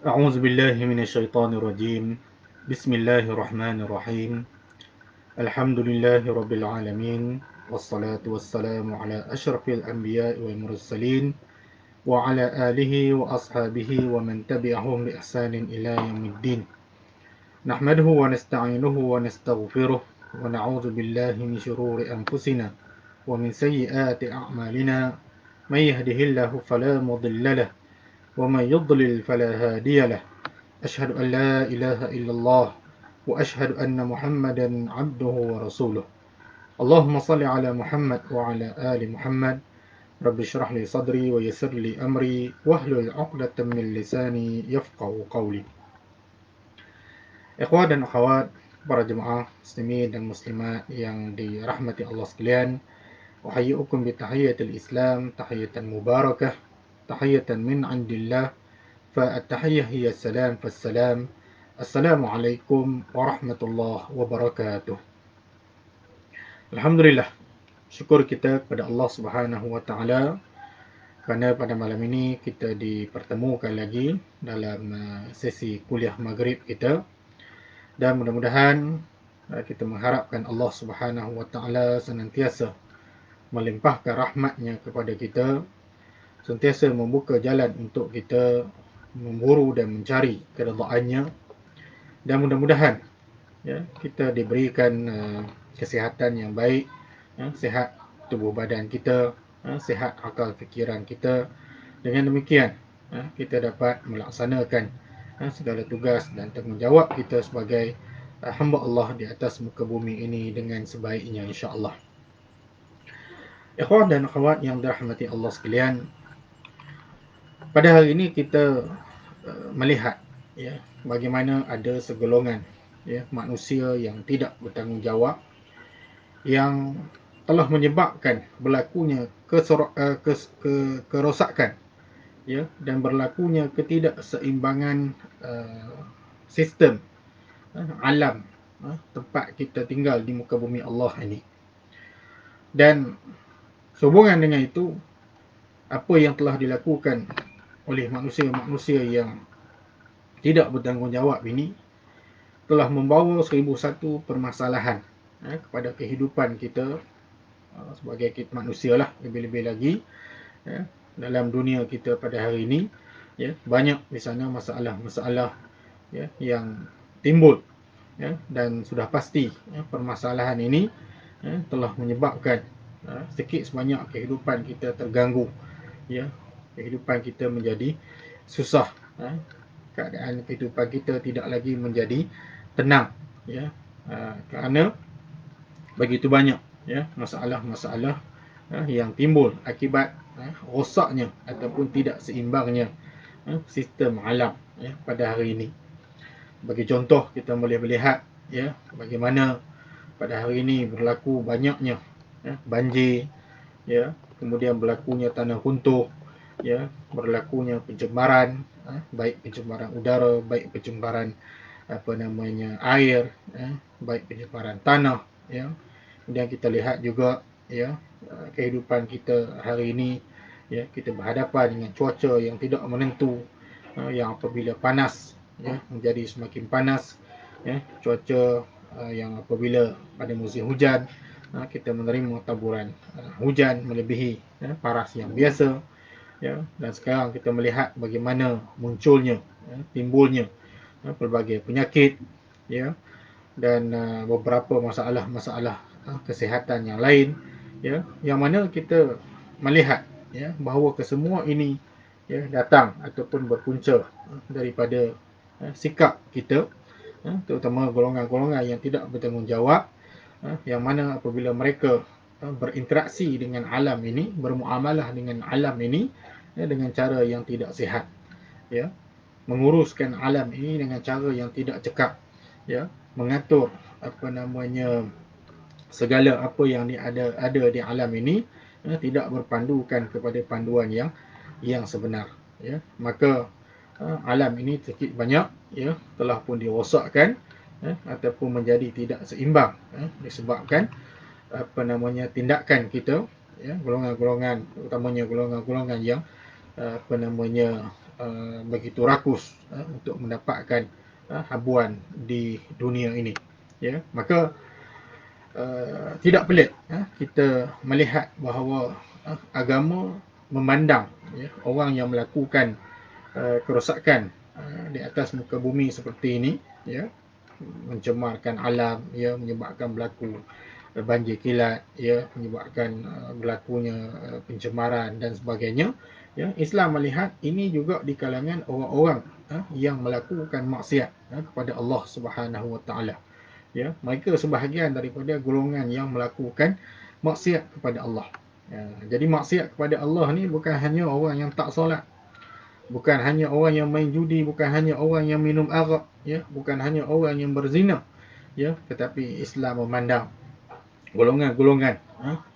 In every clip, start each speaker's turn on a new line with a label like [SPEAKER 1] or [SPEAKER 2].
[SPEAKER 1] أعوذ بالله من الشيطان الرجيم. بسم الله الرحمن الرحيم. الحمد لله رب العالمين، والصلاة والسلام على أشرف الأنبياء والمرسلين وعلى آله وأصحابه ومن تبعهم بإحسان إلى يوم الدين. نحمده ونستعينه ونستغفره ونعوذ بالله من شرور أنفسنا ومن سيئات أعمالنا. من يهده الله فلا مضل له ومن يضلل فلا هادي له. أشهد أن لا إله إلا الله وأشهد أن محمدا عبده ورسوله. اللهم صل على محمد وعلى آل محمد. رب اشرح لي صدري ويسر لي أمري واحلل عقدة من لساني يفقه قولي. Ikhwan dan akhwat, para jemaah muslimin dan muslimat yang dirahmati Allah sekalian, uhayyukum bi tahiyatil Islam, tahiyatan mubarakah, tahiyatan min indillah. فالتحية هي السلام فالسلام. السلام عليكم ورحمة الله وبركاته. Alhamdulillah, syukur kita kepada Allah Subhanahu wa taala kerana pada malam ini kita dipertemukan lagi dalam sesi kuliah maghrib kita, dan mudah-mudahan kita mengharapkan Allah Subhanahu wa taala senantiasa melimpahkan rahmatnya kepada kita, sentiasa membuka jalan untuk kita memburu dan mencari keridhaannya, dan mudah-mudahan kita diberikan kesihatan yang baik, sihat tubuh badan kita, sihat akal fikiran kita. Dengan demikian kita dapat melaksanakan segala tugas dan tanggungjawab kita sebagai hamba Allah di atas muka bumi ini dengan sebaiknya, insya-Allah. Ikhwan dan akhwat yang dirahmati Allah sekalian, pada hari ini kita melihat bagaimana ada segolongan manusia yang tidak bertanggungjawab, yang telah menyebabkan berlakunya kerosakan dan berlakunya ketidakseimbangan sistem alam tempat kita tinggal di muka bumi Allah ini. Dan sehubungan dengan itu, apa yang telah dilakukan oleh manusia-manusia yang tidak bertanggungjawab ini telah membawa 1001 permasalahan kepada kehidupan kita sebagai manusia lah, lebih-lebih lagi dalam dunia kita pada hari ini. Banyak di sana masalah-masalah yang timbul, dan sudah pasti permasalahan ini telah menyebabkan sedikit sebanyak kehidupan kita terganggu, kehidupan kita menjadi susah, keadaan kehidupan kita tidak lagi menjadi tenang, kerana begitu banyak masalah-masalah yang timbul akibat rosaknya ataupun tidak seimbangnya sistem alam pada hari ini. Bagi contoh, kita boleh melihat bagaimana pada hari ini berlaku banyaknya banjir, kemudian berlakunya tanah runtuh, berlakunya pencemaran, baik pencemaran udara, baik pencemaran air, baik pencemaran tanah. Kemudian kita lihat juga kehidupan kita hari ini, kita berhadapan dengan cuaca yang tidak menentu, yang apabila panas menjadi semakin panas, cuaca yang apabila pada musim hujan kita menerima taburan hujan melebihi paras yang biasa, dan sekarang kita melihat bagaimana munculnya, timbulnya pelbagai penyakit, dan beberapa masalah-masalah kesihatan yang lain, yang mana kita melihat bahawa kesemua ini datang ataupun berpunca daripada sikap kita, terutama golongan-golongan yang tidak bertanggungjawab, yang mana apabila mereka berinteraksi dengan alam ini, bermuamalah dengan alam ini dengan cara yang tidak sihat, menguruskan alam ini dengan cara yang tidak cekap, mengatur segala apa yang ada di alam ini tidak berpandukan kepada panduan yang sebenar, maka alam ini sedikit banyak telah pun dirosakkan ataupun menjadi tidak seimbang disebabkan tindakan kita, golongan-golongan, utamanya golongan-golongan yang begitu rakus untuk mendapatkan habuan di dunia ini. Ya, maka tidak pelik kita melihat bahawa agama memandang orang yang melakukan kerosakan di atas muka bumi seperti ini, ya, mencemarkan alam, ya, menyebabkan berlaku banjir kilat, ya, menyebabkan berlakunya pencemaran dan sebagainya. Ya, Islam melihat ini juga di kalangan orang-orang yang melakukan maksiat kepada Allah Subhanahu Wa Taala. Ya, mereka sebahagian daripada golongan yang melakukan maksiat kepada Allah. Ya, jadi maksiat kepada Allah ni bukan hanya orang yang tak solat, bukan hanya orang yang main judi, bukan hanya orang yang minum arak, ya, bukan hanya orang yang berzina, ya, tetapi Islam memandang golongan-golongan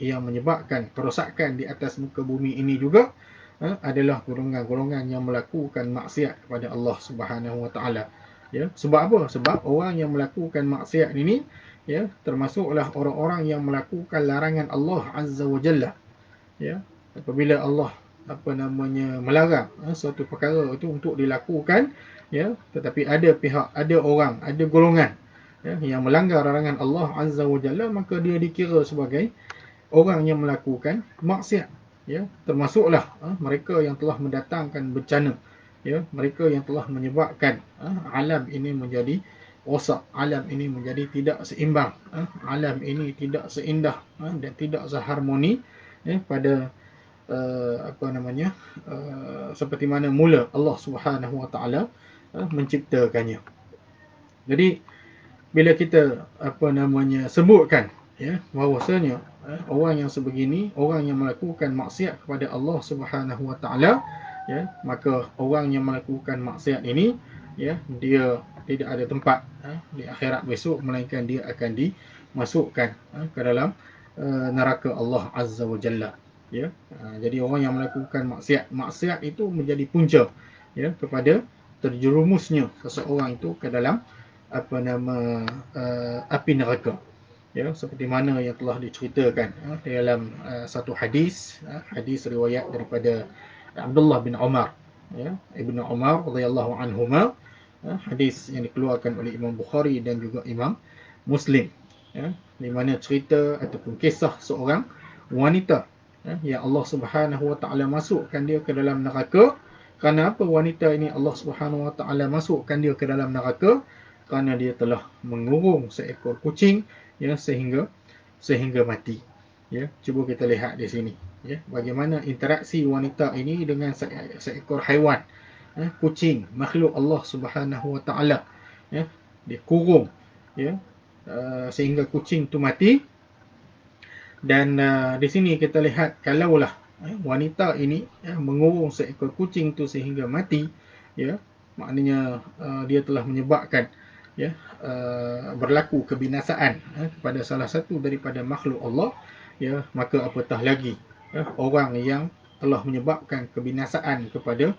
[SPEAKER 1] yang menyebabkan kerosakan di atas muka bumi ini juga adalah golongan-golongan yang melakukan maksiat kepada Allah Subhanahu Wa Taala. Ya, sebab apa? Sebab orang yang melakukan maksiat ini, ya, termasuklah orang-orang yang melakukan larangan Allah Azza wa Jalla. Ya, apabila Allah melarang suatu perkara itu untuk dilakukan, ya, tetapi ada pihak, ada orang, ada golongan yang melanggar larangan Allah Azza wa Jalla, maka dia dikira sebagai orang yang melakukan maksiat. Ya, termasuklah mereka yang telah mendatangkan bencana, ya, mereka yang telah menyebabkan alam ini menjadi rosak, alam ini menjadi tidak seimbang, alam ini tidak seindah dan tidak seharmoni, ya, pada seperti mana mula Allah Subhanahu Wa Taala menciptakannya. Jadi bila kita sebutkan, ya, bahawasanya orang yang sebegini, orang yang melakukan maksiat kepada Allah Subhanahu Wa Taala, ya, maka orang yang melakukan maksiat ini, ya, dia tidak ada tempat di akhirat besok, melainkan dia akan dimasukkan ke dalam neraka Allah Azza wa Jalla. Ya, jadi orang yang melakukan maksiat itu menjadi punca, ya, kepada terjerumusnya seseorang itu ke dalam api neraka. Ya, seperti mana yang telah diceritakan dalam satu hadis, hadis riwayat daripada Abdullah bin Umar, ya, Ibnu Umar radhiyallahu anhuma, hadis yang dikeluarkan oleh Imam Bukhari dan juga Imam Muslim, ya, di mana cerita ataupun kisah seorang wanita yang Allah Subhanahu Wa Taala masukkan dia ke dalam neraka. Kerana apa wanita ini Allah Subhanahu Wa Taala masukkan dia ke dalam neraka? Kerana dia telah mengurung seekor kucing, ya, sehingga mati. Ya, cuba kita lihat di sini, ya, bagaimana interaksi wanita ini dengan seekor haiwan, kucing, makhluk Allah Subhanahu Wa Taala, ya, dia kurung, ya, sehingga kucing itu mati. Dan di sini kita lihat, kalaulah wanita ini mengurung seekor kucing itu sehingga mati, ya, maknanya dia telah menyebabkan, ya, berlaku kebinasaan kepada salah satu daripada makhluk Allah, ya, maka apatah lagi orang yang telah menyebabkan kebinasaan kepada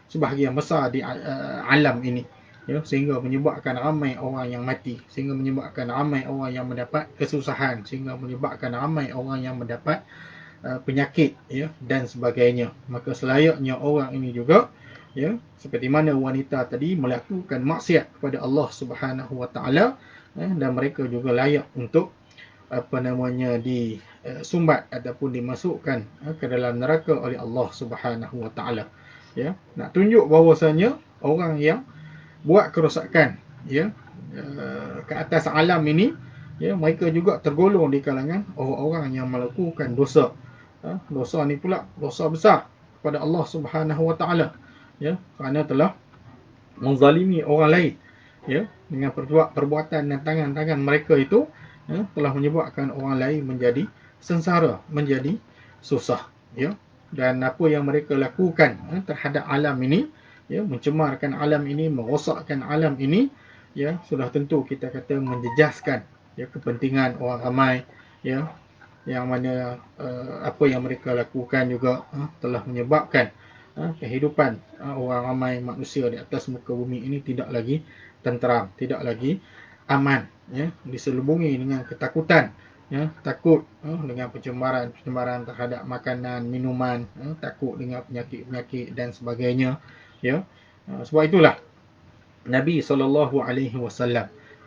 [SPEAKER 1] sebahagian besar di alam ini, ya, sehingga menyebabkan ramai orang yang mati, sehingga menyebabkan ramai orang yang mendapat kesusahan, sehingga menyebabkan ramai orang yang mendapat penyakit, ya, dan sebagainya. Maka selayaknya orang ini juga, ya, seperti mana wanita tadi melakukan maksiat kepada Allah Subhanahu Wa Taala, dan mereka juga layak untuk disumbat ataupun dimasukkan ke dalam neraka oleh Allah Subhanahu Wa Taala. Ya, nak tunjuk bahawasanya orang yang buat kerosakan, ya, ke atas alam ini, ya, mereka juga tergolong di kalangan orang-orang yang melakukan dosa. Dosa ni pula dosa besar kepada Allah Subhanahu Wa Taala, ya, kerana telah menzalimi orang lain, ya, dengan perbuatan dan tangan-tangan mereka itu, ya, telah menyebabkan orang lain menjadi sengsara, menjadi susah, ya. Dan apa yang mereka lakukan terhadap alam ini, ya, mencemarkan alam ini, merosakkan alam ini, ya, sudah tentu kita kata menjejaskan, ya, kepentingan orang ramai, ya, yang mana apa yang mereka lakukan juga telah menyebabkan kehidupan orang ramai manusia di atas muka bumi ini tidak lagi tenteram, tidak lagi aman, ya, diselubungi dengan ketakutan, ya, takut dengan pencemaran terhadap makanan, minuman, takut dengan penyakit-penyakit dan sebagainya, ya. Sebab itulah Nabi SAW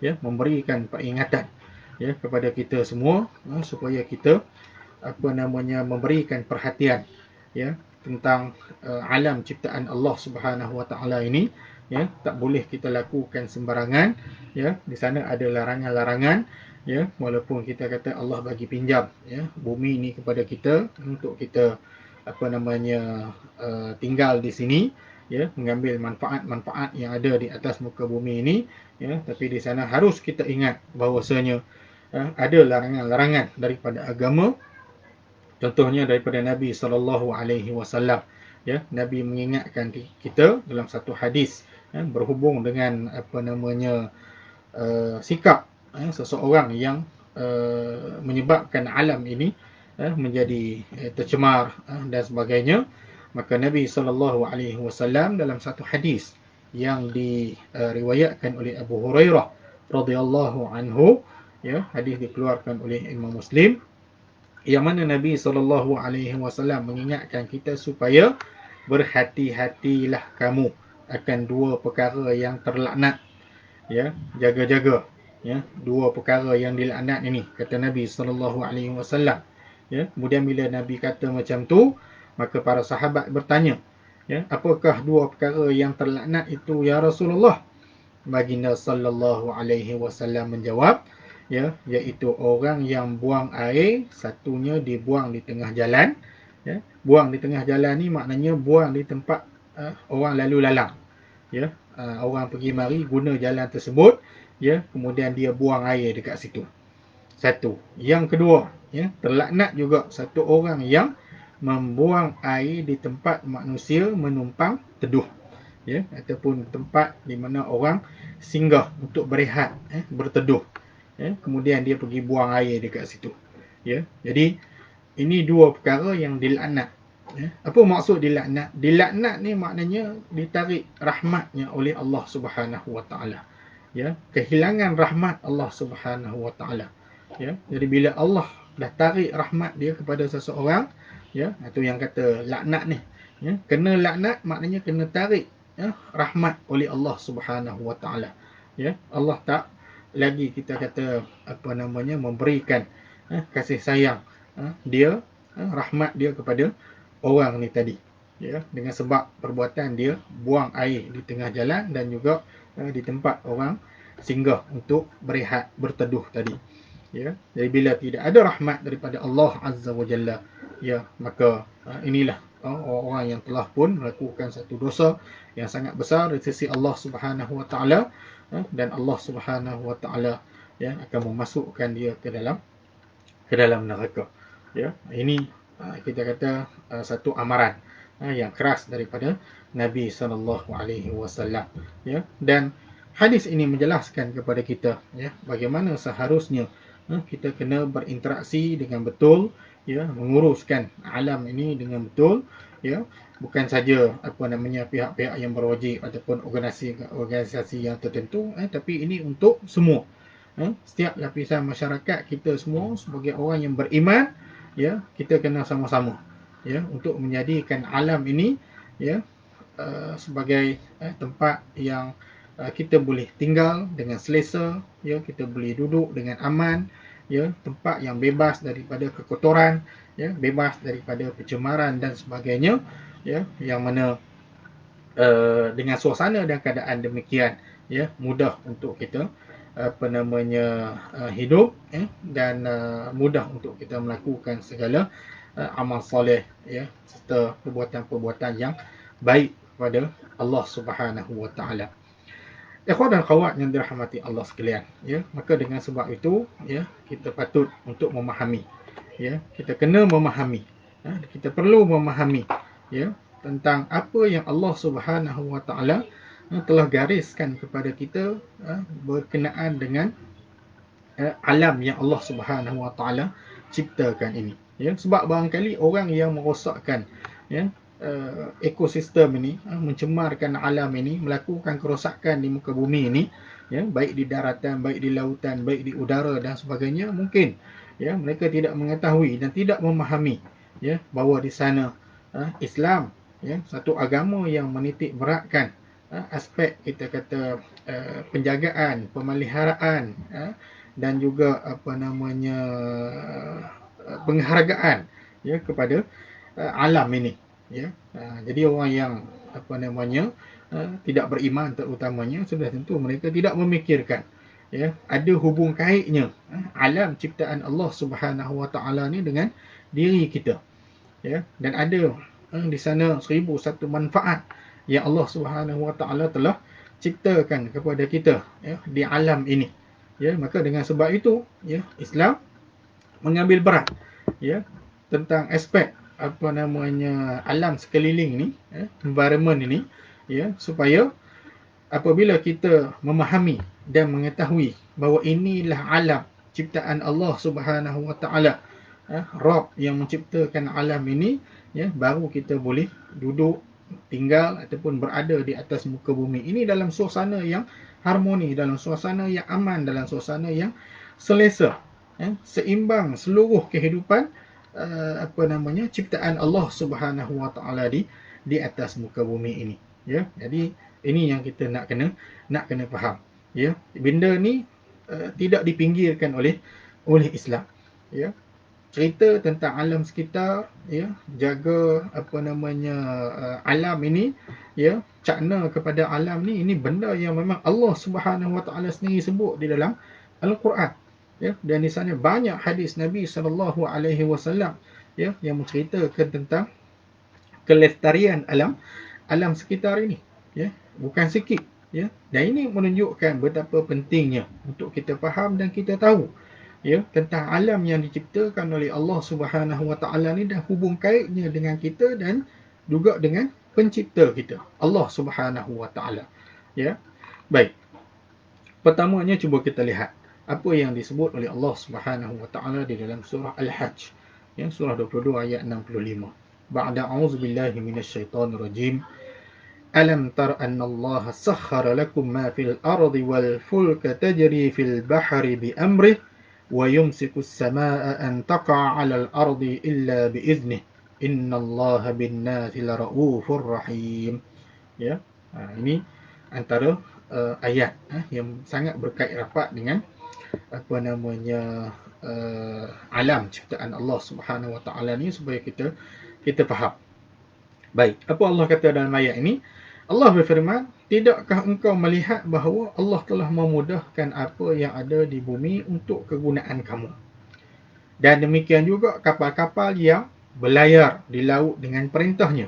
[SPEAKER 1] ya memberikan peringatan ya kepada kita semua supaya kita memberikan perhatian ya tentang alam ciptaan Allah Subhanahu Wa Taala ini, ya. Tak boleh kita lakukan sembarangan, ya. Di sana ada larangan-larangan, ya. Walaupun kita kata Allah bagi pinjam ya bumi ini kepada kita untuk kita tinggal di sini, ya, mengambil manfaat-manfaat yang ada di atas muka bumi ini, ya. Tapi di sana harus kita ingat bahawasanya ada larangan-larangan daripada agama. Contohnya daripada Nabi SAW, ya. Nabi mengingatkan kita dalam satu hadis berhubung dengan sikap seseorang yang menyebabkan alam ini menjadi tercemar dan sebagainya. Maka Nabi SAW dalam satu hadis yang diriwayatkan oleh Abu Hurairah radhiyallahu anhu, ya, hadis dikeluarkan oleh Imam Muslim, yang mana Nabi SAW mengingatkan kita supaya berhati-hatilah kamu akan dua perkara yang terlaknat, ya, jaga-jaga, ya, dua perkara yang dilaknat ini, kata Nabi SAW, ya. Kemudian bila Nabi kata macam tu, maka para sahabat bertanya, ya, apakah dua perkara yang terlaknat itu ya Rasulullah? Baginda SAW menjawab, ya, iaitu orang yang buang air, satunya dibuang di tengah jalan, ya. Buang di tengah jalan ni maknanya buang di tempat orang lalu lalang, ya. Orang pergi mari guna jalan tersebut, ya, kemudian dia buang air dekat situ. Satu. Yang kedua, ya, terlaknat juga satu orang yang membuang air di tempat manusia menumpang teduh, ya, ataupun tempat di mana orang singgah untuk berehat, berteduh, ya, kemudian dia pergi buang air dekat situ, ya. Jadi ini dua perkara yang dilaknat, ya. Apa maksud dilaknat? Dilaknat ni maknanya ditarik rahmatnya oleh Allah Subhanahu Wa Taala, ya, kehilangan rahmat Allah Subhanahu Wa Taala, ya. Jadi bila Allah dah tarik rahmat dia kepada seseorang, ya, itu yang kata laknat ni, ya. Kena laknat maknanya kena tarik, ya, rahmat oleh Allah Subhanahu Wa Taala, ya. Allah tak lagi kita kata memberikan kasih sayang dia, rahmat dia kepada orang ni tadi, ya, dengan sebab perbuatan dia buang air di tengah jalan dan juga di tempat orang singgah untuk berehat, berteduh tadi, ya. Jadi bila tidak ada rahmat daripada Allah Azza wa Jalla, ya, maka inilah orang yang telah pun melakukan satu dosa yang sangat besar di sisi Allah Subhanahu Wa Taala, dan Allah Subhanahu Wa Taala, ya, akan memasukkan dia ke dalam neraka, ya. Ini kita kata satu amaran yang keras daripada Nabi SAW, ya. Dan hadis ini menjelaskan kepada kita, ya, bagaimana seharusnya kita kena berinteraksi dengan betul, ya, menguruskan alam ini dengan betul, ya. Bukan saja pihak-pihak yang berwajib ataupun organisasi yang tertentu, tapi ini untuk semua, setiap lapisan masyarakat kita semua sebagai orang yang beriman, ya, kita kena sama-sama, ya, untuk menjadikan alam ini, ya, sebagai tempat yang kita boleh tinggal dengan selesa, ya, kita boleh duduk dengan aman, ya, tempat yang bebas daripada kekotoran, ya, bebas daripada pencemaran dan sebagainya, ya, yang mana dengan suasana dan keadaan demikian, ya, mudah untuk kita hidup, dan mudah untuk kita melakukan segala amal soleh, ya, serta perbuatan-perbuatan yang baik kepada Allah Subhanahu Wa Taala. Ikhwan dan akhwat yang dirahmati Allah sekalian, ya, maka dengan sebab itu, ya, kita patut untuk memahami, ya, kita kena memahami, kita perlu memahami, ya, tentang apa yang Allah Subhanahu Wa Taala telah gariskan kepada kita berkenaan dengan alam yang Allah Subhanahu Wa Taala ciptakan ini, ya. Sebab barangkali orang yang merosakkan, ya, ekosistem ini, mencemarkan alam ini, melakukan kerosakan di muka bumi ini, ya, baik di daratan, baik di lautan, baik di udara dan sebagainya, mungkin, ya, mereka tidak mengetahui dan tidak memahami, ya, bahawa di sana Islam, ya, satu agama yang menitik beratkan aspek kita kata penjagaan, pemeliharaan, dan juga apa namanya penghargaan, ya, kepada alam ini, ya. Jadi orang yang apa namanya tidak beriman terutamanya, sudah tentu mereka tidak memikirkan, ya, ada hubung kaitnya alam ciptaan Allah Subhanahu Wa Taala ni dengan diri kita, ya, dan ada di sana 1001 manfaat yang Allah Subhanahu Wa Taala telah ciptakan kepada kita, ya, di alam ini, ya. Maka dengan sebab itu, ya, Islam mengambil berat, ya, tentang aspek apa namanya alam sekeliling ni, ya, environment ini, ya, supaya apabila kita memahami dan mengetahui bahawa inilah alam ciptaan Allah Subhanahu Wa Taala, Rabb yang menciptakan alam ini, ya, baru kita boleh duduk, tinggal ataupun berada di atas muka bumi ini dalam suasana yang harmoni, dalam suasana yang aman, dalam suasana yang selesa, ya, seimbang seluruh kehidupan apa namanya ciptaan Allah Subhanahu Wa Taala di atas muka bumi ini, ya. Jadi ini yang kita nak kena faham, ya. Benda ni tidak dipinggirkan oleh Islam, ya. Cerita tentang alam sekitar, ya, jaga apa namanya alam ini, ya, cakna kepada alam ni, ini benda yang memang Allah Subhanahu Wa Taala sendiri sebut di dalam Al-Quran, ya, dan di sana banyak hadis Nabi sallallahu alaihi wasallam, ya, yang menceritakan tentang kelestarian alam sekitar ini, ya, bukan sikit, ya. Dan ini menunjukkan betapa pentingnya untuk kita faham dan kita tahu, ya, tentang alam yang diciptakan oleh Allah Subhanahu Wa Taala ni dan hubung kaitnya dengan kita dan juga dengan pencipta kita, Allah Subhanahu Wa Taala, ya. Baik. Pertamanya cuba kita lihat apa yang disebut oleh Allah Subhanahu Wa Taala di dalam surah Al-Hajj, ya, surah 22 ayat 65. Ba'da a'udzubillahi minasyaitonir rajim. Alam tar anna Allah sakhkhara lakum ma fil ardi wal fulka tajri fil bahri bi amrihi wa yumsikus samaa'a an taqa'a 'alal ardi illa bi idzni innallaha bin nasi laraufur rahim, ya. Ini antara ayat yang sangat berkait rapat dengan apa namanya alam ciptaan Allah Subhanahu Wa Taala ni, supaya kita faham. Baik, apa Allah kata dalam ayat ini? Allah berfirman, tidakkah engkau melihat bahawa Allah telah memudahkan apa yang ada di bumi untuk kegunaan kamu? Dan demikian juga kapal-kapal yang berlayar di laut dengan perintahnya.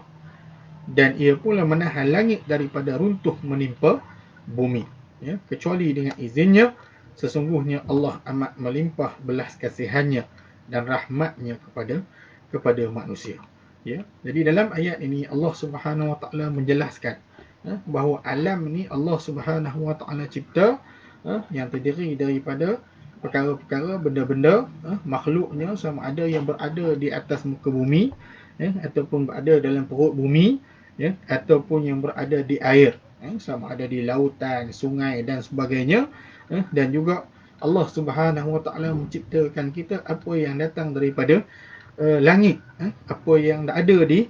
[SPEAKER 1] Dan ia pula menahan langit daripada runtuh menimpa bumi, ya, kecuali dengan izinnya. Sesungguhnya Allah amat melimpah belas kasihannya dan rahmatnya kepada manusia, ya. Jadi dalam ayat ini Allah Subhanahu Wa Taala menjelaskan bahawa alam ni Allah Subhanahu Wa Taala cipta, yang terdiri daripada perkara-perkara, benda-benda, makhluknya, sama ada yang berada di atas muka bumi, ya, ataupun berada dalam perut bumi, ya, ataupun yang berada di air, sama ada di lautan, sungai dan sebagainya, dan juga Allah Subhanahu Wa Taala menciptakan kita apa yang datang daripada langit, apa yang ada di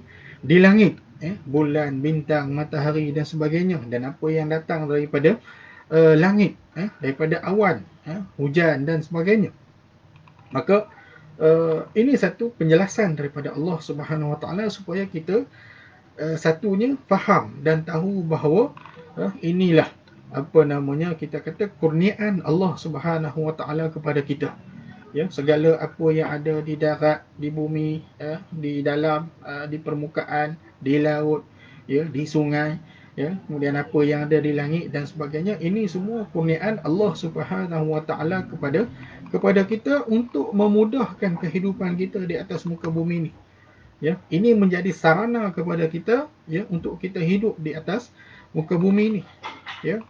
[SPEAKER 1] langit, bulan, bintang, matahari dan sebagainya, dan apa yang datang daripada langit, daripada awan, hujan dan sebagainya. Maka ini satu penjelasan daripada Allah Subhanahu Wa Taala supaya kita satunya faham dan tahu bahawa inilah apa namanya kita kata kurniaan Allah Subhanahu Wa Taala kepada kita, ya. Segala apa yang ada di darat, di bumi, di dalam, di permukaan, di laut, ya, di sungai, ya, kemudian apa yang ada di langit dan sebagainya, ini semua kurniaan Allah Subhanahu Wa Taala kepada kita untuk memudahkan kehidupan kita di atas muka bumi ini, ya. Ini menjadi sarana kepada kita, ya, untuk kita hidup di atas muka bumi ini, ya.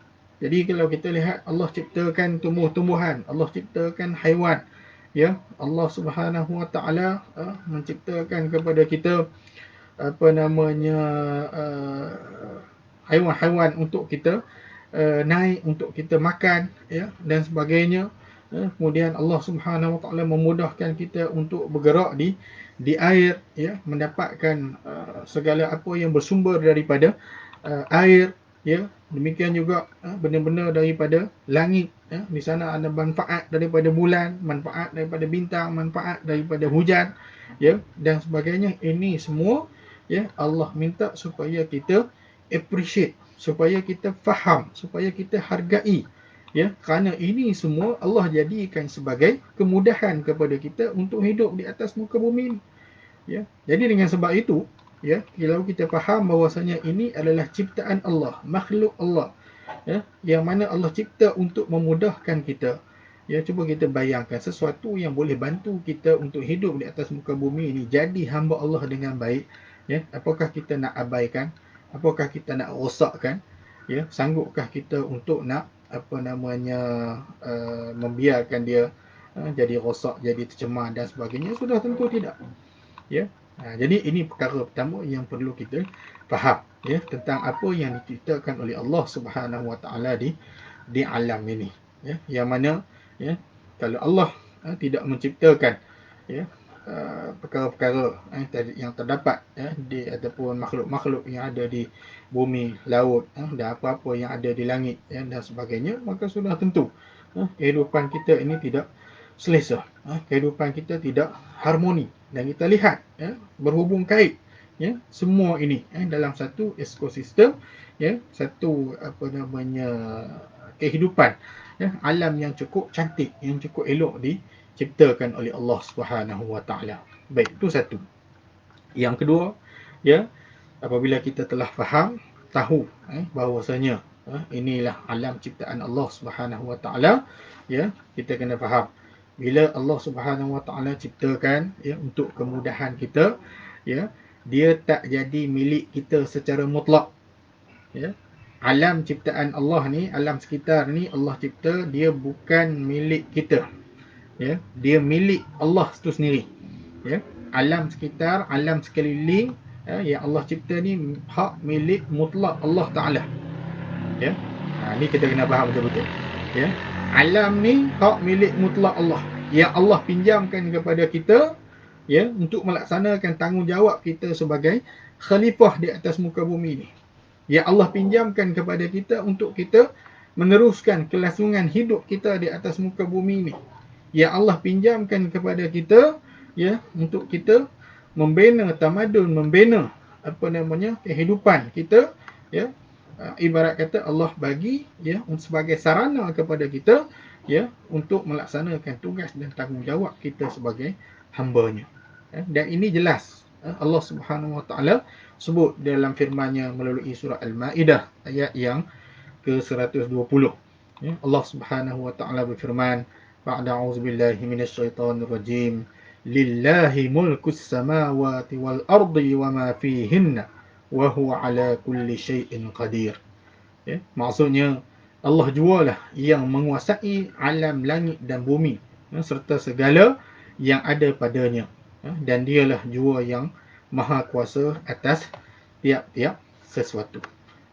[SPEAKER 1] Jadi kalau kita lihat Allah ciptakan tumbuh-tumbuhan, Allah ciptakan haiwan, ya. Allah Subhanahu Wa Taala menciptakan kepada kita apa namanya haiwan-haiwan untuk kita naik, untuk kita makan, ya, dan sebagainya, Kemudian Allah Subhanahu Wa Taala memudahkan kita untuk bergerak di air, ya, mendapatkan segala apa yang bersumber daripada air, ya. Demikian juga benda-benda daripada langit, ya. Di sana ada manfaat daripada bulan, manfaat daripada bintang, manfaat daripada hujan, ya, dan sebagainya. Ini semua, ya, Allah minta supaya kita appreciate, supaya kita faham, supaya kita hargai, ya, kerana ini semua Allah jadikan sebagai kemudahan kepada kita untuk hidup di atas muka bumi ini, ya. Jadi dengan sebab itu, ya, kalau kita faham bahwasanya ini adalah ciptaan Allah, makhluk Allah, ya, yang mana Allah cipta untuk memudahkan kita. Ya, cuba kita bayangkan sesuatu yang boleh bantu kita untuk hidup di atas muka bumi ini jadi hamba Allah dengan baik, ya. Apakah kita nak abaikan? Apakah kita nak rosakkan? Ya, sanggupkah kita untuk nak membiarkan dia jadi rosak, jadi tercemar dan sebagainya? Sudah tentu tidak, ya. Jadi ini perkara pertama yang perlu kita faham, ya, tentang apa yang diciptakan oleh Allah Subhanahu Wa Taala di alam ini, ya. Yang mana, ya, kalau Allah tidak menciptakan, ya, perkara-perkara yang terdapat, ya, di ataupun makhluk-makhluk yang ada di bumi, laut, dan apa-apa yang ada di langit, ya, dan sebagainya, maka sudah tentu kehidupan kita ini tidak selesa, kehidupan kita tidak harmoni. Dan kita lihat, ya, berhubung kait, ya, semua ini dalam satu ekosistem, ya, satu kehidupan, ya, alam yang cukup cantik, yang cukup elok diciptakan oleh Allah Subhanahu Wa Taala. Baik, itu satu. Yang kedua, ya, apabila kita telah faham, tahu bahawasanya inilah alam ciptaan Allah Subhanahu Wa Taala, ya, kita kena faham bila Allah Subhanahu Wa Taala ciptakan, ya, untuk kemudahan kita, ya, dia tak jadi milik kita secara mutlak, ya. Alam ciptaan Allah ni, alam sekitar ni Allah cipta, dia bukan milik kita, ya. Dia milik Allah itu sendiri, ya. Alam sekitar, alam sekeliling, yang Allah cipta ni hak milik mutlak Allah Taala, ya. Ni kita kena faham betul-betul, ya. Alam ni hak milik mutlak Allah, yang Allah pinjamkan kepada kita, ya, untuk melaksanakan tanggungjawab kita sebagai khalifah di atas muka bumi ni. Yang Allah pinjamkan kepada kita untuk kita meneruskan kelangsungan hidup kita di atas muka bumi ni. Yang Allah pinjamkan kepada kita, ya, untuk kita membina tamadun, membina kehidupan kita, ya. Ibarat kata Allah bagi, ya, sebagai sarana kepada kita, ya, untuk melaksanakan tugas dan tanggungjawab kita sebagai hamba-Nya. Dan ini jelas Allah Subhanahu Wa Taala sebut dalam firman-Nya melalui surah Al-Maidah ayat yang ke-120. Ya, Allah Subhanahu Wa Taala berfirman, ba'da a'udzubillahi minasyaitonir rajim, lillahi mulkus samawati wal ardi wa ma fihinna wa huwa ala kulli syai'in qadir. Ya, maksudnya Allah jualah yang menguasai alam langit dan bumi, ya, serta segala yang ada padanya, ya, dan dialah jua yang maha kuasa atas tiap-tiap sesuatu,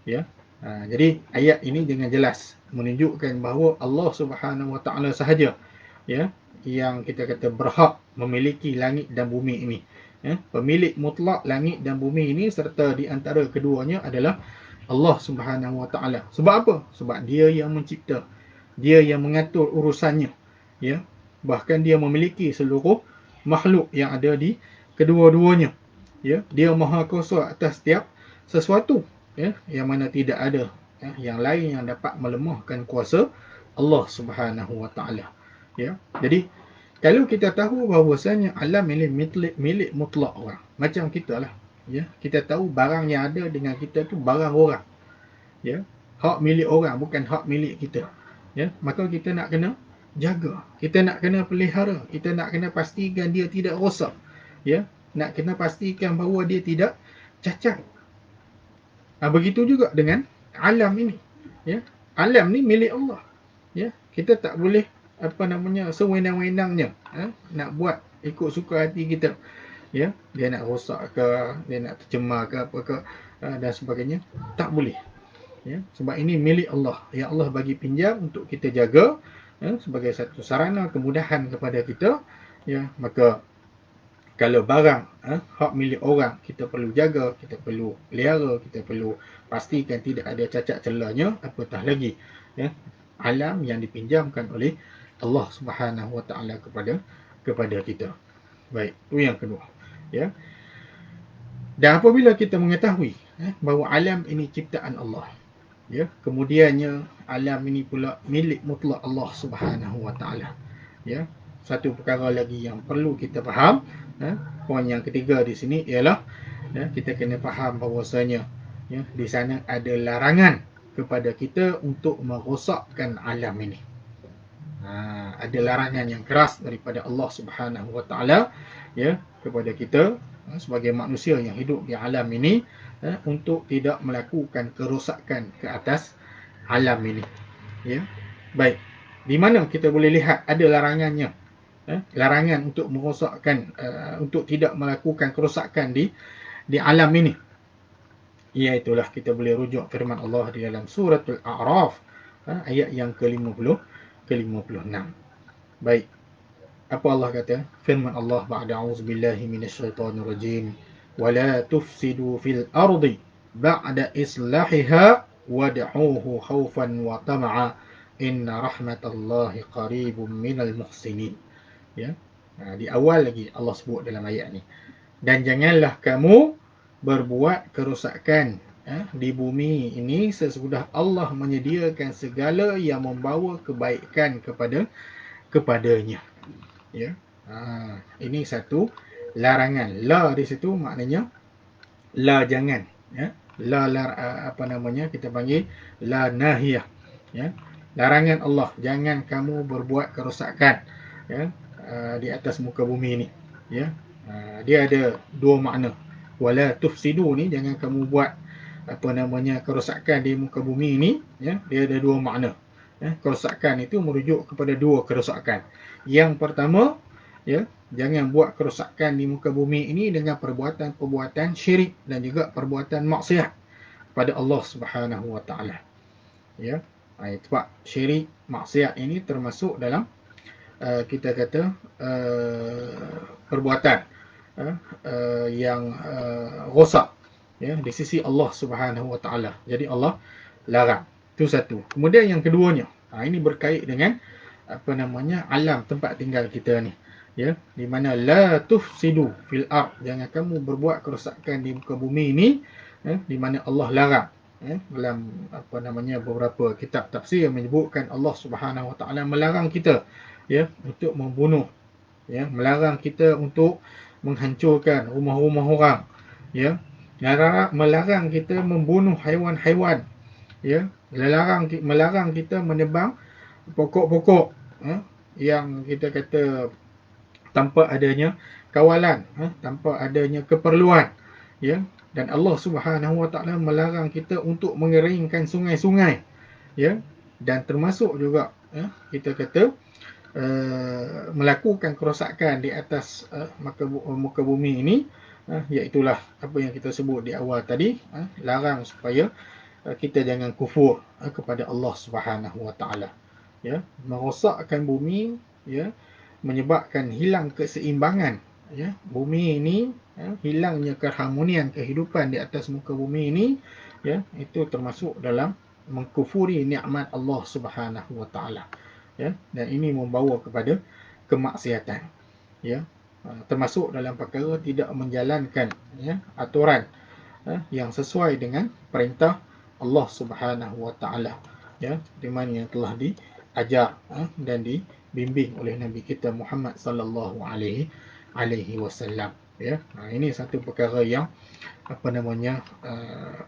[SPEAKER 1] ya. Jadi ayat ini dengan jelas menunjukkan bahawa Allah Subhanahu Wa Taala sahaja, ya, yang kita kata berhak memiliki langit dan bumi ini, ya. Pemilik mutlak langit dan bumi ini, serta di antara keduanya adalah Allah Subhanahu Wa Taala. Sebab apa? Sebab dia yang mencipta, dia yang mengatur urusannya, ya. Bahkan dia memiliki seluruh makhluk yang ada di kedua-duanya, ya. Dia maha kuasa atas setiap sesuatu, ya, yang mana tidak ada, ya, yang lain yang dapat melemahkan kuasa Allah Subhanahu Wa Taala, ya. Jadi kalau kita tahu bahawasanya alam ini milik mutlak orang, macam kita lah, ya, kita tahu barang yang ada dengan kita tu barang orang, ya, hak milik orang, bukan hak milik kita, ya. Maka kita nak kena jaga, kita nak kena pelihara, kita nak kena pastikan dia tidak rosak, ya, nak kena pastikan bahawa dia tidak cacat. Begitu juga dengan alam ini, ya. Alam ni milik Allah, ya. Kita tak boleh sewenang-wenangnya, nak buat ikut suka hati kita, ya. Dia nak rosak ke, dia nak tercemar ke, apa ke, dan sebagainya, tak boleh, ya. Sebab ini milik Allah, yang Allah bagi pinjam untuk kita jaga, sebagai satu sarana kemudahan kepada kita, ya, maka kalau barang hak milik orang, kita perlu jaga, kita perlu pelihara, kita perlu pastikan tidak ada cacat celanya, apatah lagi ya, alam yang dipinjamkan oleh Allah Subhanahu Wa Taala kepada kita. Baik, itu yang kedua. Ya. Dan apabila kita mengetahui bahawa alam ini ciptaan Allah, ya, kemudiannya alam ini pula milik mutlak Allah Subhanahu Wa Taala. Ya, satu perkara lagi yang perlu kita faham, poin yang ketiga di sini ialah kita kena faham bahawasanya ya, di sana ada larangan kepada kita untuk merosakkan alam ini. Ada larangan yang keras daripada Allah Subhanahu Wa Taala ya, kepada kita sebagai manusia yang hidup di alam ini untuk tidak melakukan kerosakan ke atas alam ini. Ya. Baik. Di mana kita boleh lihat ada larangannya? Larangan untuk merosakkan, untuk tidak melakukan kerosakan di alam ini. Iaitulah kita boleh rujuk firman Allah di dalam suratul A'raf ayat yang ke-56. Baik. Apa Allah kata? Firman Allah ba'da a'udzubillahi minasyaitonir rajim. Wala tufsidu fil ardi ba'da islahiha wad'uhu khaufan wa tama'a inna rahmatallahi qaribun minal muhsinin. Ya. Di awal lagi Allah sebut dalam ayat ni. Dan janganlah kamu berbuat kerosakan di bumi ini sesudah Allah menyediakan segala yang membawa kebaikan kepadanya. Ya. Ini satu larangan. La di situ maknanya la jangan. Ya. La apa namanya kita panggil la nahiyah. Ya. Larangan Allah, jangan kamu berbuat kerosakan ya, di atas muka bumi ini. Ya. Dia ada dua makna. Wala tufsidu ni, jangan kamu buat apa namanya kerosakan di muka bumi ini. Ya. Dia ada dua makna. Ya. Kerosakan itu merujuk kepada dua kerosakan. Yang pertama, ya, jangan buat kerosakan di muka bumi ini dengan perbuatan-perbuatan syirik dan juga perbuatan maksiat pada Allah Subhanahu Wa Taala. Ya. Sebab syirik, maksiat ini termasuk dalam kita kata perbuatan yang rosak ya, di sisi Allah Subhanahu Wa Taala. Jadi Allah larang. Itu satu. Kemudian yang keduanya, ini berkait dengan apa namanya alam tempat tinggal kita ni. Ya, di mana la tufsidu fil ard, jangan kamu berbuat kerosakan di muka bumi ini, di mana Allah larang. Dalam apa namanya beberapa kitab tafsir yang menyebutkan Allah Subhanahu Wa Taala melarang kita ya untuk membunuh, ya, melarang kita untuk menghancurkan rumah-rumah orang, ya, melarang kita membunuh haiwan-haiwan, ya, melarang kita menebang pokok-pokok yang kita kata tanpa adanya kawalan, tanpa adanya keperluan, ya. Dan Allah Subhanahu Wa Taala melarang kita untuk mengeringkan sungai-sungai, ya, dan termasuk juga kita kata melakukan kerosakan di atas muka bumi ini, iaitulah apa yang kita sebut di awal tadi, larang supaya kita jangan kufur kepada Allah Subhanahu Wa Taala, ya, merosakkan bumi, ya, menyebabkan hilang keseimbangan, ya, bumi ini, hilangnya keharmonian kehidupan di atas muka bumi ini, ya, itu termasuk dalam mengkufuri nikmat Allah Subhanahu Wa Taala, ya, dan ini membawa kepada kemaksiatan, ya, termasuk dalam perkara tidak menjalankan, ya, aturan yang sesuai dengan perintah Allah Subhanahu Wa Taala, ya, di mana yang telah diajar dan dibimbing oleh Nabi kita Muhammad sallallahu alaihi wasallam, ya. Ini satu perkara yang apa namanya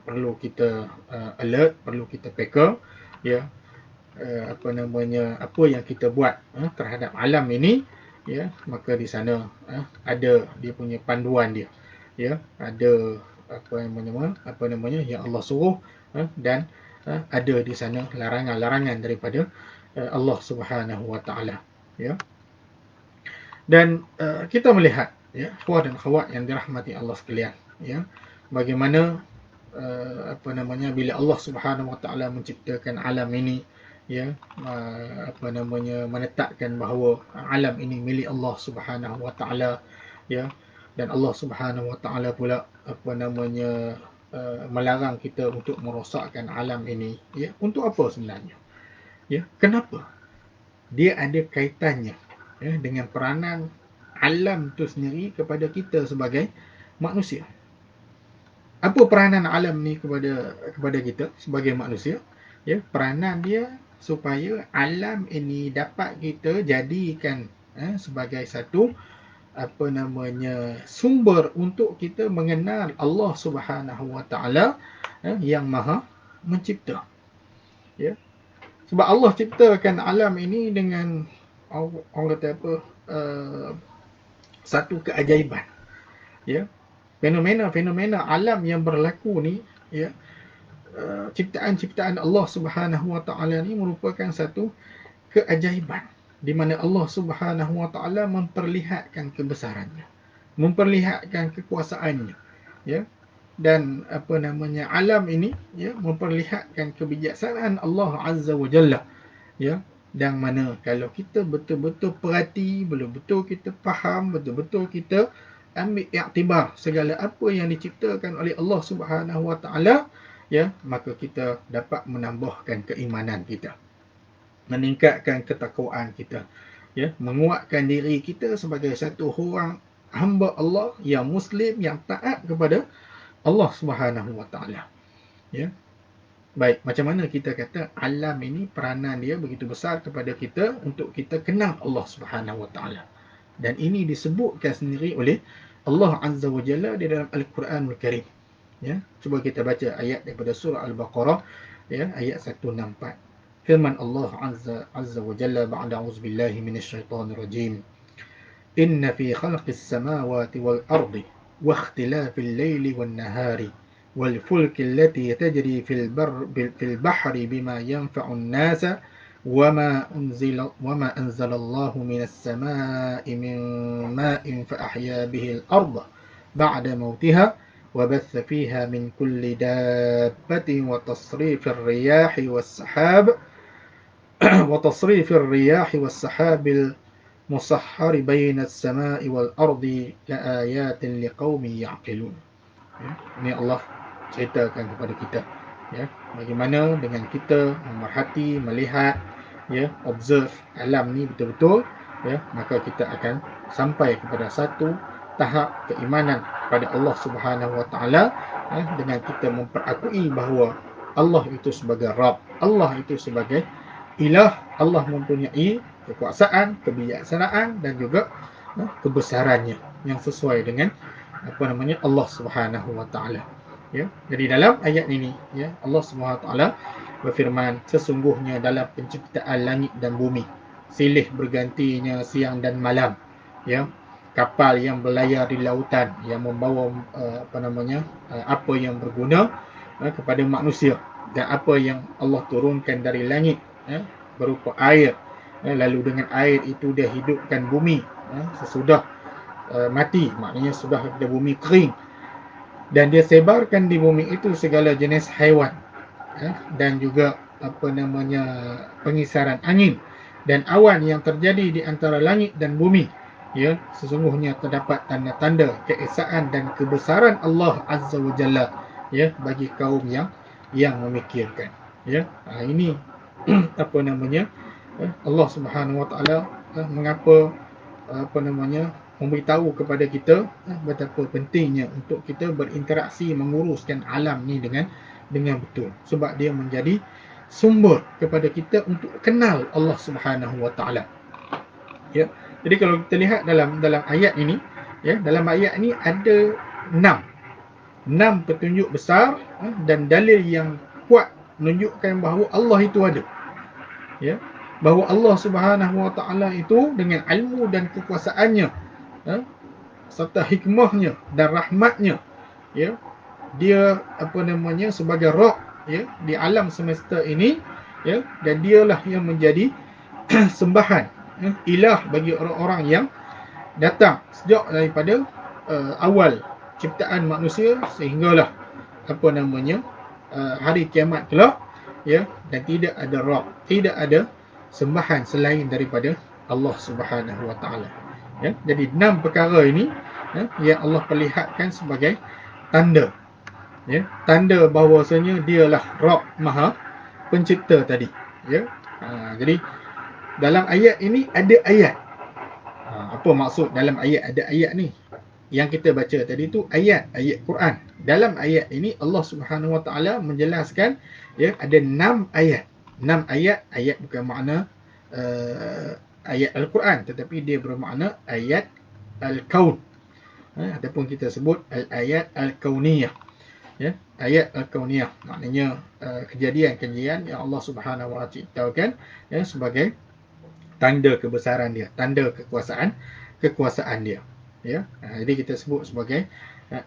[SPEAKER 1] perlu kita alert, perlu kita peka, ya, apa namanya apa yang kita buat terhadap alam ini, ya, maka di sana ada dia punya panduan dia, ya, ada apa namanya yang Allah suruh, dan ada di sana larangan-larangan daripada Allah Subhanahu Wa Taala, ya. Dan kita melihat, ya, ikhwan dan akhwat yang dirahmati Allah sekalian, ya, bagaimana apa namanya bila Allah Subhanahu Wa Taala menciptakan alam ini, ya, menetapkan bahawa alam ini milik Allah Subhanahu wa taala, ya. Dan Allah Subhanahu wa taala pula melarang kita untuk merosakkan alam ini, ya. Untuk apa sebenarnya? Ya, kenapa? Dia ada kaitannya, ya, dengan peranan alam itu sendiri kepada kita sebagai manusia. Apa peranan alam ni kepada kita sebagai manusia? Ya, peranan dia supaya alam ini dapat kita jadikan sebagai satu sumber untuk kita mengenal Allah Subhanahu wa taala yang Maha mencipta. Ya. Sebab Allah ciptakan alam ini dengan orang kata apa? Satu keajaiban. Ya. Fenomena-fenomena alam yang berlaku ni, ya, ciptaan-ciptaan Allah Subhanahu wa taala ni merupakan satu keajaiban di mana Allah Subhanahu wa taala memperlihatkan kebesarannya, memperlihatkan kekuasaannya, ya. Dan alam ini, ya, memperlihatkan kebijaksanaan Allah Azza wa Jalla, ya. Dan mana kalau kita betul-betul perhati, betul-betul kita faham, betul-betul kita ambil iktibar segala apa yang diciptakan oleh Allah Subhanahu wa taala, ya, maka kita dapat menambahkan keimanan kita, meningkatkan ketakwaan kita, ya, menguatkan diri kita sebagai satu orang hamba Allah yang muslim, yang taat kepada Allah Subhanahu wa taala, ya. Baik, macam mana kita kata alam ini peranan dia begitu besar kepada kita untuk kita kenal Allah Subhanahu wa taala. Dan ini disebutkan sendiri oleh Allah Azza wa Jalla di dalam Al-Quranul Karim. Ya, cuba kita baca ayat daripada surah Al-Baqarah, ya, ayat 164. Firman Allah Azza wa Jalla ba'da a'udzubillahi minasyaitonir rajim. Inna fi khalqis samawati wal ardi wa ikhtilafil laili wan nahari wal fulki allati tajri fil bahri bima yanfa'un nasa وما أنزل الله من السماء من ماء فأحيا به الأرض بعد موتها وبث فيها من كل دابة وتصريف الرياح والسحاب المسخر بين السماء والأرض لآيات لقوم يعقلون. Ini Allah ceritakan kepada kita, ya, bagaimana dengan kita memerhati, melihat, ya, observe alam ni betul-betul, ya, maka kita akan sampai kepada satu tahap keimanan kepada Allah Subhanahu wa taala, ya, dengan kita memperakui bahawa Allah itu sebagai Rabb, Allah itu sebagai Ilah, Allah mempunyai kekuasaan, kebijaksanaan dan juga kebesarannya yang sesuai dengan Allah Subhanahu wa taala. Ya, jadi dalam ayat ini, ya, Allah Subhanahu wa taala berfirman, sesungguhnya dalam penciptaan langit dan bumi, silih bergantinya siang dan malam, ya, kapal yang berlayar di lautan yang membawa apa yang berguna kepada manusia, dan apa yang Allah turunkan dari langit, berupa air, lalu dengan air itu dia hidupkan bumi sesudah mati, maknanya sudah ada bumi kering, dan dia sebarkan di bumi itu segala jenis haiwan, dan juga pengisaran angin dan awan yang terjadi di antara langit dan bumi, ya, sesungguhnya terdapat tanda-tanda keesaan dan kebesaran Allah Azza wa Jalla, ya, bagi kaum yang memikirkan, ya. Ini Allah Subhanahu wa taala mengapa memberitahu kepada kita betapa pentingnya untuk kita berinteraksi menguruskan alam ni dengan betul, sebab dia menjadi sumber kepada kita untuk kenal Allah Subhanahu wa taala, ya. Jadi kalau kita lihat dalam ayat ini, ya, dalam ayat ini ada 6 petunjuk besar dan dalil yang kuat menunjukkan bahawa Allah itu ada, ya, bahawa Allah Subhanahu wa taala itu dengan ilmu dan kekuasaannya, serta hikmahnya dan rahmatnya, ya, dia sebagai Rabb, ya, di alam semesta ini, ya, dan dialah yang menjadi sembahan, ilah bagi orang-orang yang datang sejak daripada awal ciptaan manusia sehinggalah hari kiamat kelak, ya, dan tidak ada Rabb, tidak ada sembahan selain daripada Allah Subhanahu wa taala. Ya, jadi 6 perkara ini yang Allah perlihatkan sebagai tanda, ya, tanda bahawasanya dialah Rabb Maha Pencipta tadi, ya. Jadi dalam ayat ini ada ayat. Apa maksud dalam ayat ada ayat ni? Yang kita baca tadi tu ayat Quran. Dalam ayat ini Allah Subhanahu Wa Taala menjelaskan, ya, ada 6 ayat. 6 ayat, ayat bukan makna ayat Al-Quran, tetapi dia bermakna ayat Al-Kaun. Ataupun kita sebut ayat Al-Kauniyah. Ya, ayat Al-Kauniyah maknanya kejadian-kejadian yang Allah Subhanahu Wa Taala ciptakan, ya, sebagai tanda kebesaran dia, tanda kekuasaan dia, ya. Jadi kita sebut sebagai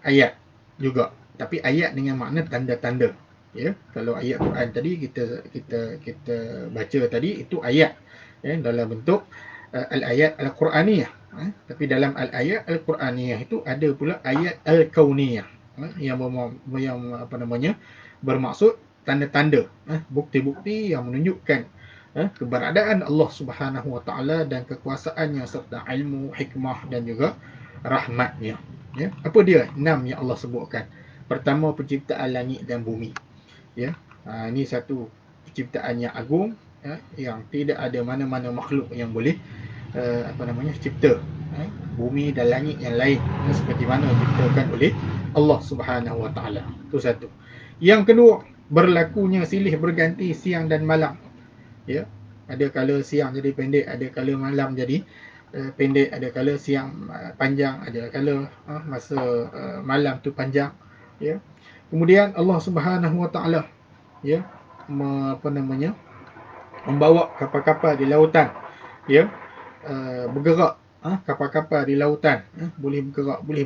[SPEAKER 1] ayat juga, tapi ayat dengan makna tanda-tanda, ya. Kalau ayat Quran tadi kita baca tadi itu ayat, ya, dalam bentuk al-ayat al-Quraniyah, tapi dalam al-ayat al-Quraniyah itu ada pula ayat al-Kauniyah, yang apa namanya, bermaksud tanda-tanda, bukti-bukti yang menunjukkan keberadaan Allah Subhanahu Wa Taala dan kekuasaannya serta ilmu, hikmah dan juga rahmatnya. Ya, apa dia 6 yang Allah sebutkan? Pertama, penciptaan langit dan bumi. Ya, ini satu penciptaan yang agung, ya, yang tidak ada mana-mana makhluk yang boleh cipta bumi dan langit yang lain, seperti mana diciptakan oleh Allah Subhanahu Wa Taala. Itu satu. Yang kedua, berlakunya silih berganti siang dan malam. Ya, ada kala siang jadi pendek, ada kala malam jadi pendek, ada kala siang panjang, ada kala masa malam tu panjang, ya. Kemudian Allah Subhanahu Wa Taala, ya, membawa kapal-kapal di lautan, ya, bergerak, kapal-kapal di lautan boleh bergerak, boleh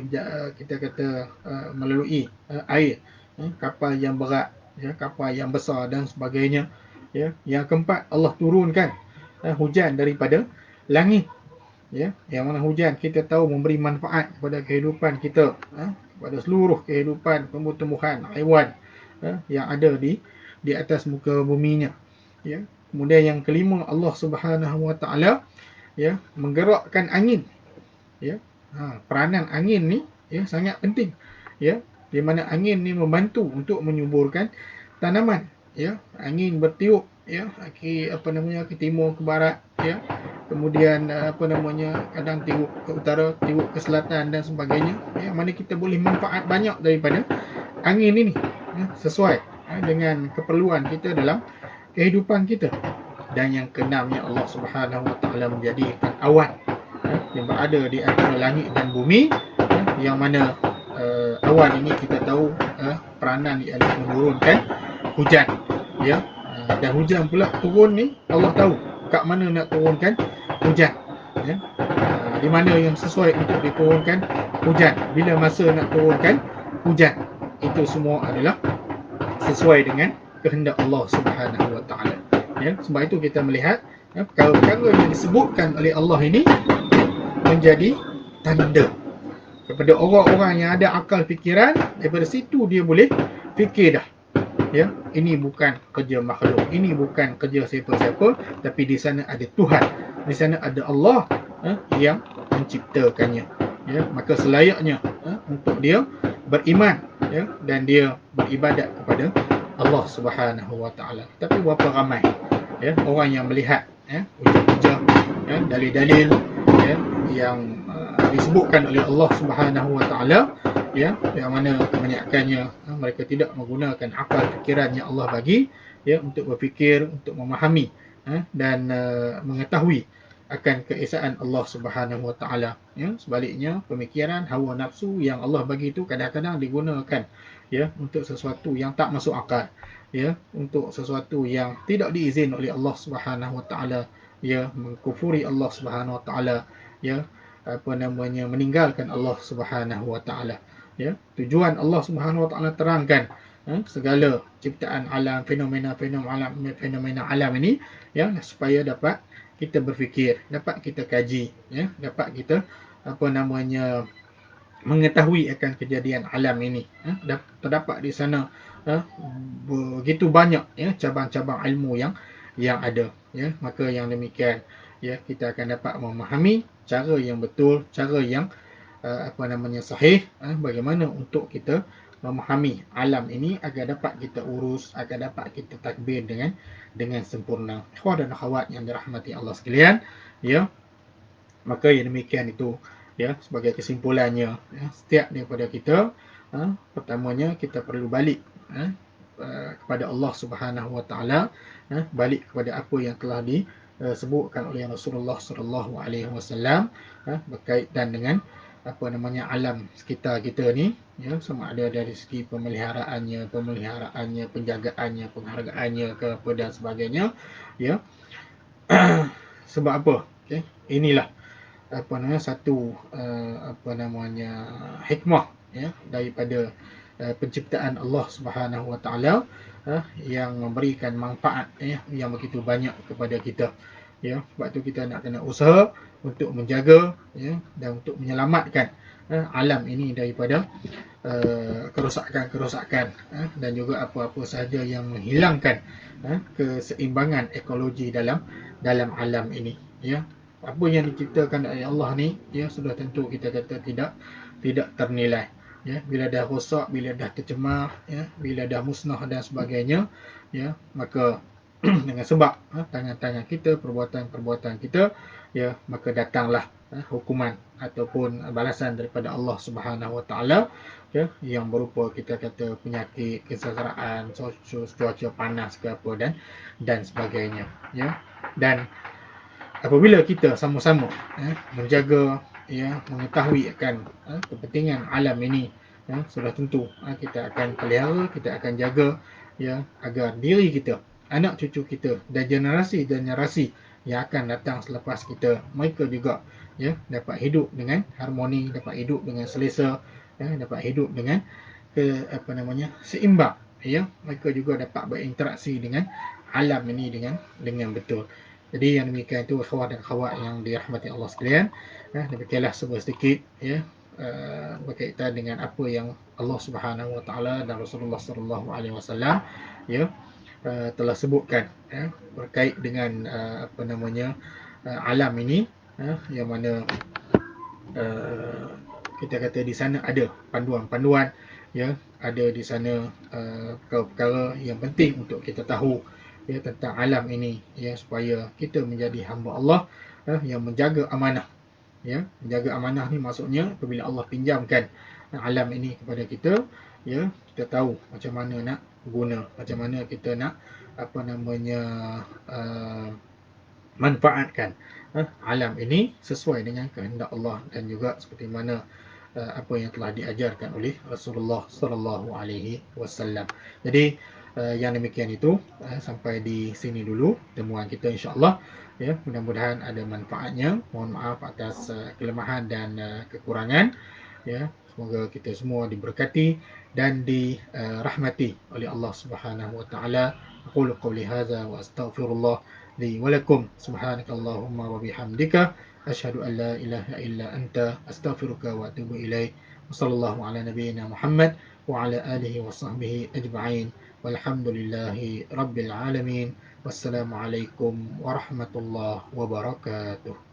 [SPEAKER 1] kita kata melalui air, kapal yang berat, ya, kapal yang besar dan sebagainya, ya. Yang keempat, Allah turunkan hujan daripada langit, ya, yang mana hujan kita tahu memberi manfaat kepada kehidupan kita, kepada seluruh kehidupan tumbuh-tumbuhan, haiwan yang ada di atas muka buminya, ya. Kemudian yang kelima, Allah Subhanahu Wa Taala, ya, menggerakkan angin, ya. Peranan angin ni, ya, sangat penting, ya, di mana angin ni membantu untuk menyuburkan tanaman, ya. Angin bertiup, ya, ke timur, ke barat, ya. Kemudian kadang tiup ke utara, tiup ke selatan dan sebagainya, ya. Mana kita boleh manfaat banyak daripada angin ini, ya, sesuai dengan keperluan kita dalam kehidupan kita. Dan yang keenam, yang Allah Subhanahu Wa Taala menjadikan awan yang berada di antara langit dan bumi, yang mana awan ini kita tahu peranan dia adalah menurunkan hujan, ya. Dan hujan pula turun ni Allah tahu kat mana nak turunkan hujan, ya. Di mana yang sesuai untuk diturunkan hujan, bila masa nak turunkan hujan, itu semua adalah sesuai dengan kehendak Allah Subhanahu Wa Taala, ya. Sebab itu kita melihat perkara-perkara yang disebutkan oleh Allah ini menjadi tanda kepada orang-orang yang ada akal fikiran. Daripada situ dia boleh fikir dah, ya, ini bukan kerja makhluk, ini bukan kerja siapa-siapa, tapi di sana ada Tuhan, di sana ada Allah yang menciptakannya, ya. Maka selayaknya untuk dia beriman, ya, dan dia beribadat kepada Allah Subhanahu Wa Taala. Tapi berapa ramai, ya, orang yang melihat hujah-hujah, ya, dalil-dalil, ya, yang disebutkan oleh Allah Subhanahu Wa Taala, ya, yang mana kebanyakannya mereka tidak menggunakan akal fikiran yang Allah bagi, ya, untuk berfikir, untuk memahami dan mengetahui akan keesaan Allah Subhanahu Wa Taala, ya. Sebaliknya, pemikiran hawa nafsu yang Allah bagi itu kadang-kadang digunakan, ya, untuk sesuatu yang tak masuk akal, ya, untuk sesuatu yang tidak diizin oleh Allah Subhanahu Wa Taala, ya, mengkufuri Allah Subhanahu Wa Taala, ya, meninggalkan Allah Subhanahu Wa Taala, ya. Tujuan Allah Subhanahu Wa Taala terangkan segala ciptaan alam, fenomena alam ini, ya, supaya dapat kita berfikir, dapat kita kaji, ya, dapat kita mengetahui akan kejadian alam ini. Terdapat di sana uh, begitu banyak ya cabang-cabang ilmu yang ada ya. Maka yang demikian ya, kita akan dapat memahami cara yang betul, cara yang sahih, bagaimana untuk kita memahami alam ini agar dapat kita urus, agar dapat kita tadbir dengan sempurna. Ikhwan dan akhwat yang dirahmati Allah sekalian, ya, maka yang demikian itu ya sebagai kesimpulannya, ya, setiap daripada kita, pertamanya kita perlu balik kepada Allah Subhanahu Wa Taala, balik kepada apa yang telah disebutkan oleh Rasulullah Sallallahu Alaihi Wasallam berkaitan dengan alam sekitar kita ni, ya, sama ada dari segi pemeliharaannya, penjagaannya, penghargaannya ke apa dan sebagainya, ya. Sebab apa? Okay. Inilah satu hikmah ya daripada penciptaan Allah Subhanahu Wa Taala, yang memberikan manfaat yang begitu banyak kepada kita, ya. Sebab tu kita nak kena usaha untuk menjaga, ya, dan untuk menyelamatkan alam ini daripada kerosakan-kerosakan, dan juga apa-apa sahaja yang menghilangkan keseimbangan ekologi dalam alam ini, ya. Apa yang diciptakan oleh Allah ni, ya, sudah tentu kita kata tidak ternilai, ya. Bila dah rosak, bila dah tercemar, ya, bila dah musnah dan sebagainya, ya, maka dengan sebab tangan-tangan kita, perbuatan-perbuatan kita, ya, maka datanglah hukuman ataupun balasan daripada Allah Subhanahu Wa Taala, ya, yang berupa kita kata penyakit, kesengsaraan, cuaca panas ke apa dan sebagainya, ya. Dan apabila kita sama-sama menjaga, ya, mengetahui akan kepentingan alam ini, ya, sudah tentu kita akan pelihara, kita akan jaga, ya, agar diri kita, anak cucu kita dan generasi-generasi yang akan datang selepas kita, mereka juga, ya, dapat hidup dengan harmoni, dapat hidup dengan selesa, ya, dapat hidup dengan seimbang, ya. Mereka juga dapat berinteraksi dengan alam ini dengan betul. Jadi yang demikian itu akhwat dan akhwat yang dirahmati Allah sekalian, demikianlah sebuah sedikit, ya, berkaitan dengan apa yang Allah Subhanahu Wa Taala dan Rasulullah Sallallahu Alaihi Wasallam, ya, telah sebutkan, ya, berkait dengan alam ini, yang mana kita kata di sana ada panduan-panduan, ya, ada di sana perkara-perkara yang penting untuk kita tahu, ya, tentang alam ini, ya, supaya kita menjadi hamba Allah yang menjaga amanah, ya. Menjaga amanah ni maksudnya apabila Allah pinjamkan alam ini kepada kita, ya, kita tahu macam mana nak guna, macam mana kita nak manfaatkan alam ini sesuai dengan kehendak Allah dan juga seperti mana apa yang telah diajarkan oleh Rasulullah sallallahu alaihi wasallam. Jadi yang demikian itu, sampai di sini dulu temuan kita insya-Allah, ya. Mudah-mudahan ada manfaatnya. Mohon maaf atas kelemahan dan kekurangan, ya. Semoga kita semua diberkati dan dirahmati oleh Allah Subhanahu wa taala. Aqulu qawli hadza wa astaghfirullah li wa lakum. Subhanakallahumma wa bihamdika asyhadu an la ilaha illa anta astaghfiruka wa atubu ilaik. Wassallallahu ala nabiyyina Muhammad wa ala alihi wa sahbihi ajma'in. Walhamdulillahi rabbil alamin. Wassalamu alaikum warahmatullahi wabarakatuh.